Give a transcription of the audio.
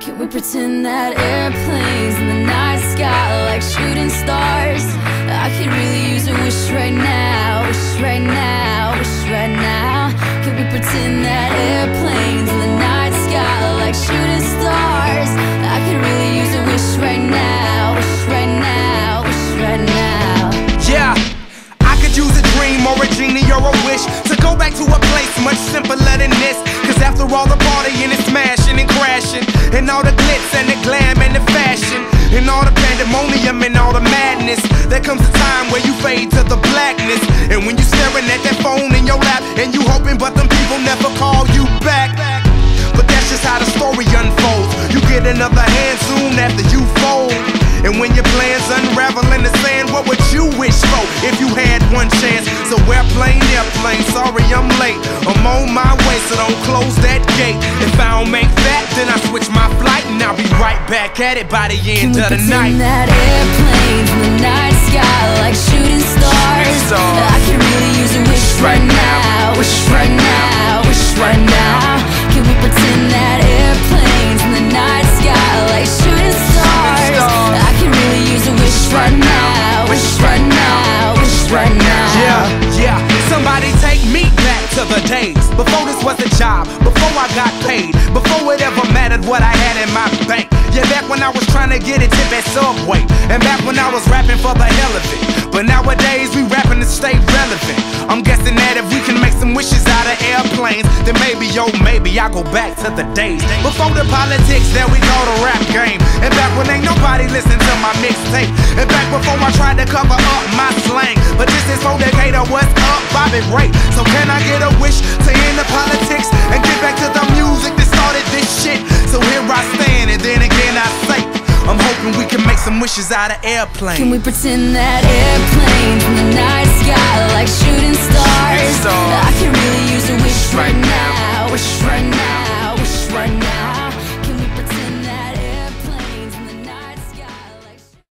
Can we pretend that airplanes in the night sky like shooting stars? I could really use a wish right now, wish right now, wish right now. Can we pretend that airplanes in the night sky like shooting stars? I could really use a wish right now, wish right now, wish right now. Yeah, I could use a dream or a genie or a wish to go back to a place much simpler than this. Cause after all the partying and smashing and crashing, and all the glitz and the glam and the fashion, and all the pandemonium and all the madness, there comes a time where you fade to the blackness. And when you staring at that phone in your lap, and you hoping but them people never call you back. But that's just how the story unfolds. You get another hand soon after you fold. And when your plans unravel in the sand, what would you wish for if you had one chance? So airplane, sorry I'm late. I'm on my way, so don't close that gate. If I don't make that, then I switch my flight, and I'll be right back at it by the end of the night. Can we pretend that airplanes in the night sky like shooting stars? I could really use a wish right now, wish right now, wish right now. Can we pretend that airplanes in the night sky like shooting stars? I could really use a wish right now, wish right now, wish right now. Yeah, somebody take me back to the days before this was a job, before I got paid, before it ever mattered what I had in my bank. Yeah, back when I was trying to get a tip at Subway, and back when I was rapping for the hell of it. But nowadays we rapping to stay relevant. I'm guessing that if we can make some wishes out of airplanes, then maybe, oh maybe I'll go back to the days before the politics that we call the rap game. And back when ain't nobody listened to my mixtape. And back before I tried to cover up my slang. But this is for Decatur, what's up, Bobby Ray? So can I get a wish to end the politics and get back to the music that started this shit? So here I stand, and then again I say, I'm hoping we can make some wishes out of airplanes. Can we pretend that airplanes in the night sky like shooting stars? I could really use a wish right now.